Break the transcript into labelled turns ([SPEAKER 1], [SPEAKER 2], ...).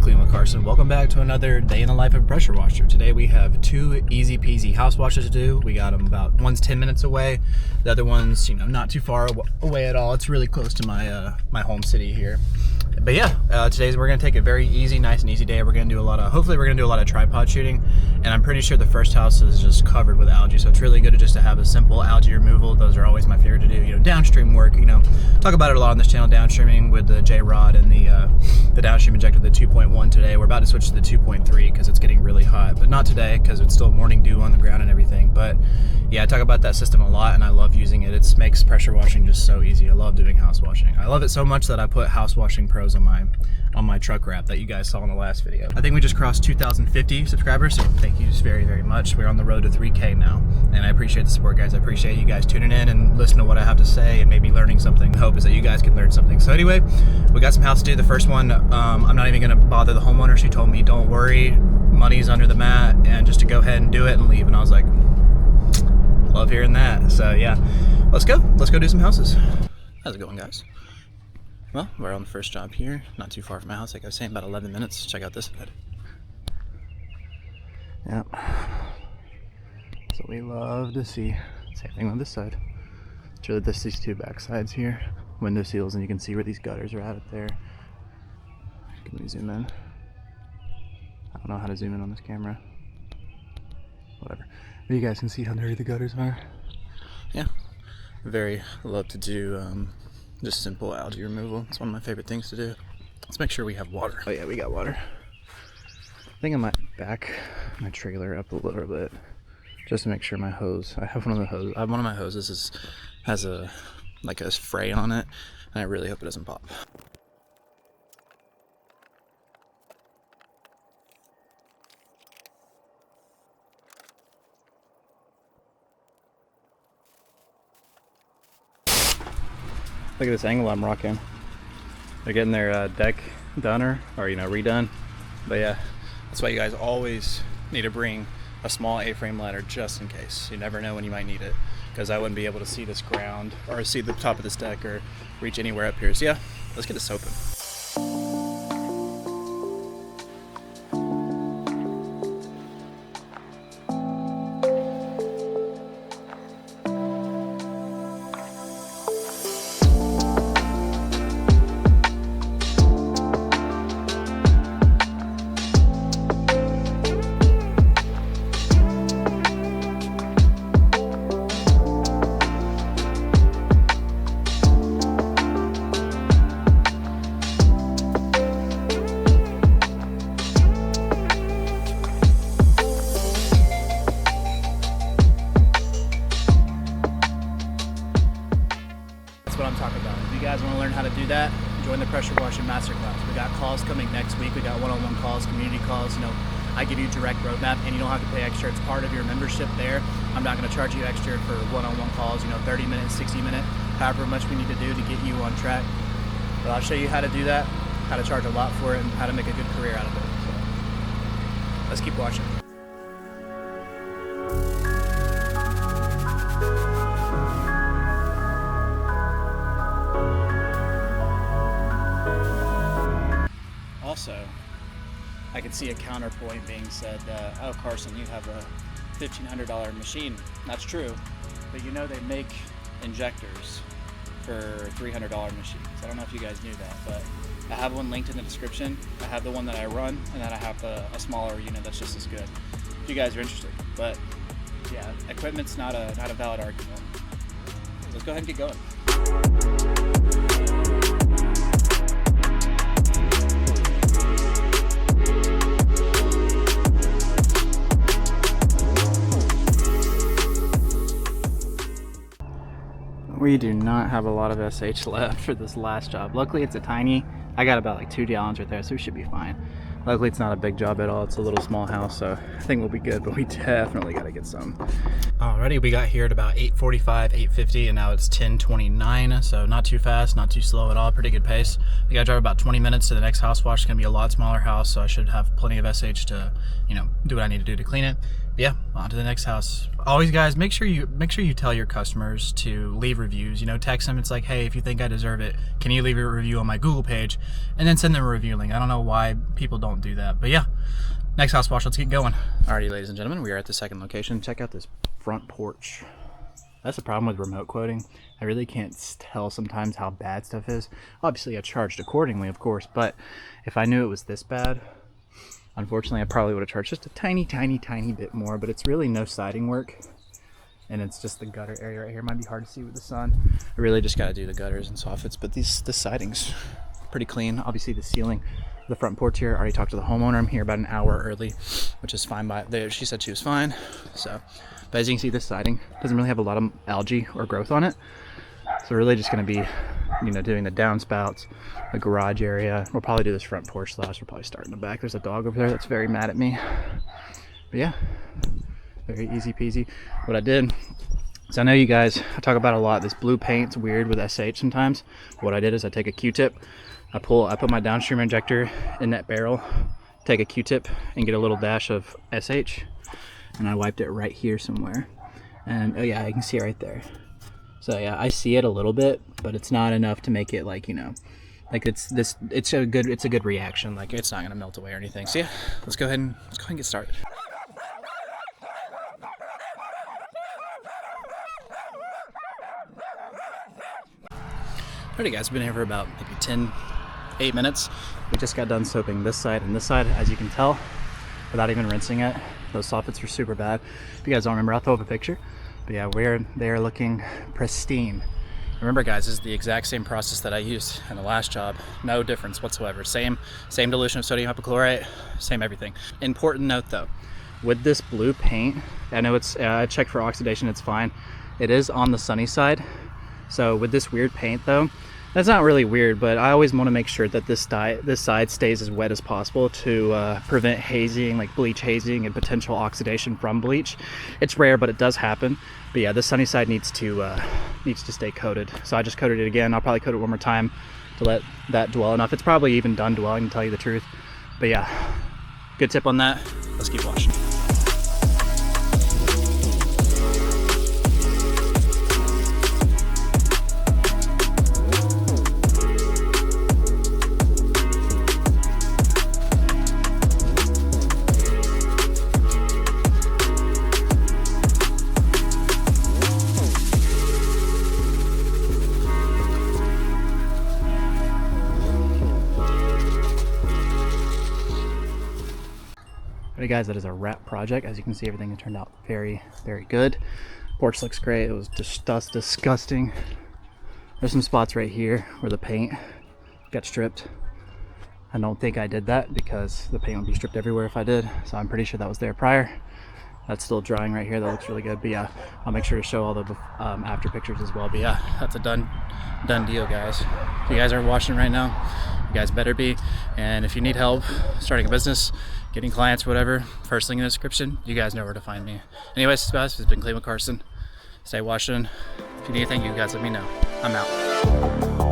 [SPEAKER 1] Clean with Carson. Welcome back to another day in the life of a pressure washer. Today we have two easy peasy house washes to do. We got them about, one's 10 minutes away. The other one's, not too far away at all. It's really close to my my home city here. But yeah, today we're gonna take a very easy, nice and easy day. We're gonna do hopefully we're gonna do a lot of tripod shooting. And I'm pretty sure the first house is just covered with algae. So it's really good to have a simple algae removal. Those are always my favorite to do. Downstream work, talk about it a lot on this channel, downstreaming with the J-Rod and the downstream injector, the 2.1 today. We're about to switch to the 2.3 because it's getting really hot, but not today because it's still morning dew on the ground and everything. But yeah, I talk about that system a lot and I love using it. It makes pressure washing just so easy. I love doing house washing. I love it so much that I put house washing pros on my truck wrap that you guys saw in the last video. I think we just crossed 2,050 subscribers, so thank you very, very much. We're on the road to 3K now, and I appreciate the support, guys. I appreciate you guys tuning in and listening to what I have to say and maybe learning something. The hope is that you guys can learn something. So anyway, we got some house to do. The first one, I'm not even gonna bother the homeowner. She told me, don't worry, money's under the mat, and just to go ahead and do it and leave. And I was like, love hearing that. So yeah, let's go do some houses. How's it going, guys? Well, we're on the first job here, not too far from my house. Like I was saying, about 11 minutes. Check out this side. Yep. So we love to see. Same thing on this side. It's really these two back sides here. Window seals, and you can see where these gutters are at up there. Can we zoom in? I don't know how to zoom in on this camera. Whatever. But you guys can see how dirty the gutters are. Yeah. Love to do just simple algae removal. It's one of my favorite things to do. Let's make sure we have water. Oh yeah, we got water. I think I might back my trailer up a little bit just to make sure my hose, I have one of my hoses has a fray on it, and I really hope it doesn't pop. Look at this angle I'm rocking. They're getting their deck done or redone. But yeah, that's why you guys always need to bring a small A-frame ladder just in case. You never know when you might need it, because I wouldn't be able to see this ground or see the top of this deck or reach anywhere up here. So yeah, let's get this open. What I'm talking about. If you guys want to learn how to do that, join the pressure washing masterclass. We got calls coming next week. We got one-on-one calls, community calls. I give you direct roadmap, and you don't have to pay extra. It's part of your membership there. I'm not going to charge you extra for one-on-one calls. 30 minutes, 60 minutes, however much we need to do to get you on track. But I'll show you how to do that, how to charge a lot for it, and how to make a good career out of it. So let's keep watching. Also, I can see a counterpoint being said, oh Carson, you have a $1,500 machine. That's true, but they make injectors for $300 machines. I don't know if you guys knew that, but I have one linked in the description. I have the one that I run, and then I have a smaller unit that's just as good, if you guys are interested. But yeah, equipment's not a valid argument. Let's go ahead and get going. We do not have a lot of SH left for this last job. Luckily it's a tiny, I got about 2 gallons right there, so we should be fine. Luckily it's not a big job at all. It's a little small house, so I think we'll be good, but we definitely got to get some. Alrighty, we got here at about 8:45, 8:50, and now it's 10:29, so not too fast, not too slow at all, pretty good pace. We got to drive about 20 minutes to the next house wash. It's going to be a lot smaller house, so I should have plenty of SH to, do what I need to do to clean it. Yeah, on to the next house. Always, guys, make sure you tell your customers to leave reviews. You know, text them. It's like, hey, if you think I deserve it, can you leave a review on my Google page, and then send them a review link. I don't know why people don't do that, but yeah. Next house wash. Let's get going. Alrighty, ladies and gentlemen, we are at the second location. Check out this front porch. That's the problem with remote quoting. I really can't tell sometimes how bad stuff is. Obviously, I charged accordingly, of course, but if I knew it was this bad, unfortunately, I probably would have charged just a tiny bit more, but it's really no siding work. And it's just the gutter area right here. Might be hard to see with the sun. I really just got to do the gutters and soffits, but the siding's pretty clean. Obviously, the ceiling, the front porch here, I already talked to the homeowner. I'm here about an hour early, which is fine by there. She said she was fine. So, but as you can see, this siding doesn't really have a lot of algae or growth on it. So we're really just going to be, you know, doing the downspouts, the garage area. We'll probably do this front porch last. We'll probably start in the back. There's a dog over there that's very mad at me. But yeah, very easy peasy. What I did, so I know you guys, I talk about a lot, this blue paint's weird with SH sometimes. What I did is I take a Q-tip, I put my downstream injector in that barrel, take a Q-tip and get a little dash of SH, and I wiped it right here somewhere. And oh yeah, you can see it right there. So yeah, I see it a little bit, but it's not enough to make it like, you know, like it's a good reaction. Like it's not gonna melt away or anything. So yeah, let's go ahead and get started. Alrighty guys, we've been here for about maybe 8 minutes. We just got done soaping this side and this side, as you can tell, without even rinsing it. Those soffits were super bad. If you guys don't remember, I'll throw up a picture. But yeah, they are looking pristine. Remember guys, this is the exact same process that I used in the last job. No difference whatsoever. Same dilution of sodium hypochlorite, same everything. Important note though, with this blue paint, I know it's, I checked for oxidation, it's fine. It is on the sunny side. So with this weird paint though, that's not really weird, but I always want to make sure that this side stays as wet as possible to prevent hazing, like bleach hazing and potential oxidation from bleach. It's rare, but it does happen. But yeah, the sunny side needs to stay coated. So I just coated it again. I'll probably coat it one more time to let that dwell enough. It's probably even done dwelling, to tell you the truth. But yeah, good tip on that. Let's keep washing. Alright guys, that is a wrap project. As you can see, everything turned out very good. Porch looks great. It was just disgusting. There's some spots right here where the paint got stripped. I don't think I did that because the paint would be stripped everywhere if I did, so I'm pretty sure that was there prior. That's still drying right here. That looks really good. But yeah, I'll make sure to show all the after pictures as well. But yeah, that's a done deal, guys. If you guys are watching right now, you guys better be. And if you need help starting a business, getting clients, whatever, first link in the description, you guys know where to find me. Anyways, guys, it's been Clowdy Carson. Stay watching. If you need anything, you guys let me know. I'm out.